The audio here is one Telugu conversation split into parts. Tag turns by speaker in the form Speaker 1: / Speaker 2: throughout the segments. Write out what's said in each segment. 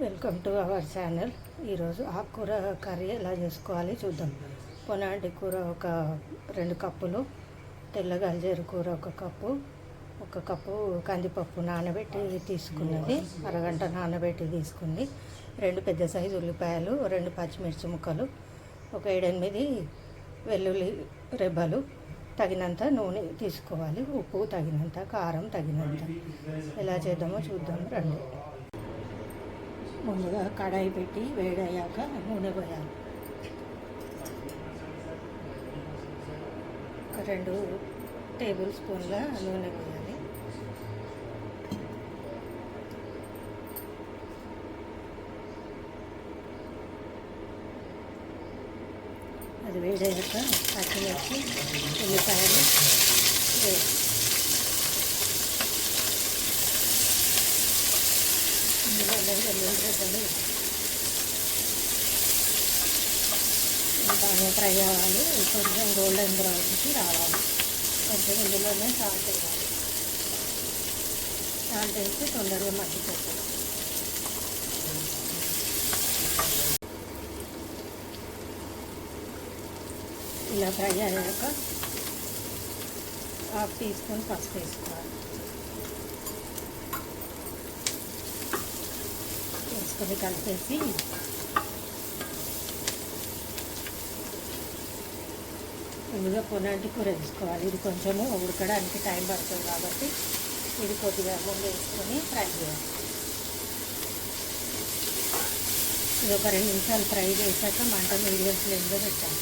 Speaker 1: Welcome to our channel. ఈరోజు ఆకుకూర కర్రీ ఎలా చేసుకోవాలి చూద్దాం. పొనాటి కూర ఒక 2 కప్పులు, తెల్ల గల్జేరు కూర 1 కప్పు, 1 కప్పు కందిపప్పు నానబెట్టి తీసుకున్నది, అరగంట నానబెట్టి తీసుకుంది, 2 పెద్ద సైజు ఉల్లిపాయలు, 2 పచ్చిమిర్చి ముక్కలు, ఒక 7-8 వెల్లుల్లి రెబ్బలు, తగినంత నూనె తీసుకోవాలి, ఉప్పు తగినంత, కారం తగినంత. ఎలా చేద్దామో చూద్దాం రండి. ముందుగా కడాయి పెట్టి వేడయ్యాక నూనె పోయాలి. 2 టేబుల్ స్పూన్ల నూనె పోయాలి. అది వేడయ్యాక పచ్చిమిర్చి, ఉల్లిపాయలు బాగా ఫ్రై అవ్వాలి, కొంచెం గోల్డెన్ బ్రౌన్కి రావాలి. కొంచెం ఇందులోనే సాల్ట్ వేయాలి. సాల్ట్ వేసి తొందరగా మగ్గిపోతుంది. ఇలా ఫ్రై అయ్యాక 1/2 టీ స్పూన్ పసుపు వేసుకోవాలి. వేసుకొని కలిపేసి ముందుగా పొనాటి కూర వేసుకోవాలి. ఇది కొంచెము ఉడకడానికి టైం పడుతుంది కాబట్టి ఇది కొద్దిగా ముందు వేసుకొని ఫ్రై చేయాలి. ఇది ఒక 2 నిమిషాలు ఫ్రై చేశాక మంట మీడియం ఫ్లేమ్లో పెట్టాలి.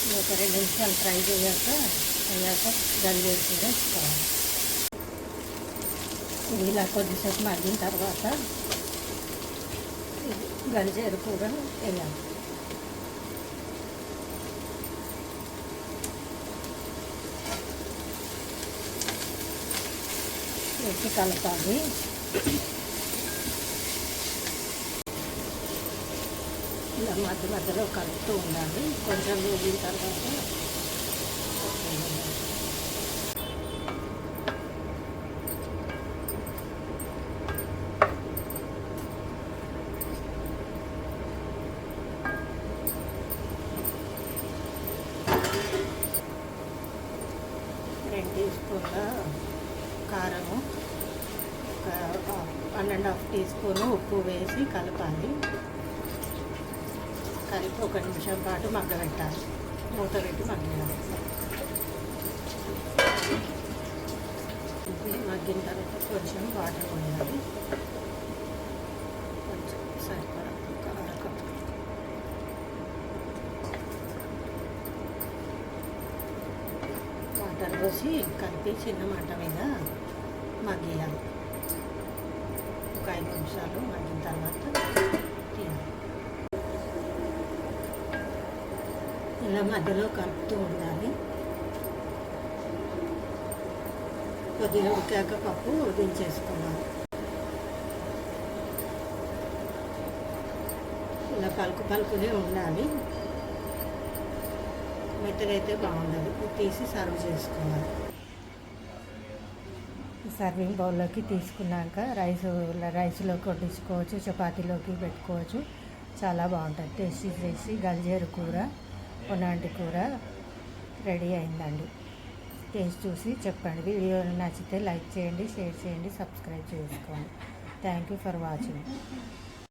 Speaker 1: ఇది ఒక 2 నిమిషాలు ఫ్రై అయ్యాక గల్జేరు కూర వేసుకోవాలి. ఇది ఇలా కొద్దిసేపు మగ్గిన తర్వాత గల్జేరు కూర వేయాలి. వేసి కలపాలి. ఇలా మధ్యలో కలుపుతూ ఉండాలి. కొంచెం వేగిన తర్వాత రెండు టీ స్పూన్ల కారము, 1.5 టీ స్పూను ఉప్పు వేసి కలపాలి. కలిపి 1 నిమిషం పాటు మగ్గబెట్టాలి. మూత పెట్టి మగ్గాలి. మగ్గిన తర్వాత కొంచెం వాటర్ పోయాలి. కొంచెం సరిపడా వాటర్ పోసి కలిపి చిన్న మంట మీద మగ్గియాలి. ఒక 5 నిమిషాలు మగ్గిన తర్వాత తీయాలి. ఇలా మధ్యలో కలుపుతూ ఉండాలి. కొద్దిగా ఉడికాక పప్పు దించేసుకోవాలి. ఇలా పలుకునే ఉండాలి. మెత్తగా అయితే బాగుండదు. తీసి సర్వ్ చేసుకోవాలి. సర్వింగ్ బౌల్లోకి తీసుకున్నాక రైస్లోకి వడ్డించుకోవచ్చు, చపాతీలోకి పెట్టుకోవచ్చు. చాలా బాగుంటుంది. టేస్టీ గల్జేరు కూర, పొనాటి కూర రెడీ అయిందండి. టేస్ట్ చూసి చెప్పండి. వీడియో నచ్చితే లైక్ చేయండి, షేర్ చేయండి, సబ్స్క్రైబ్ చేసుకోండి. Thank you for watching.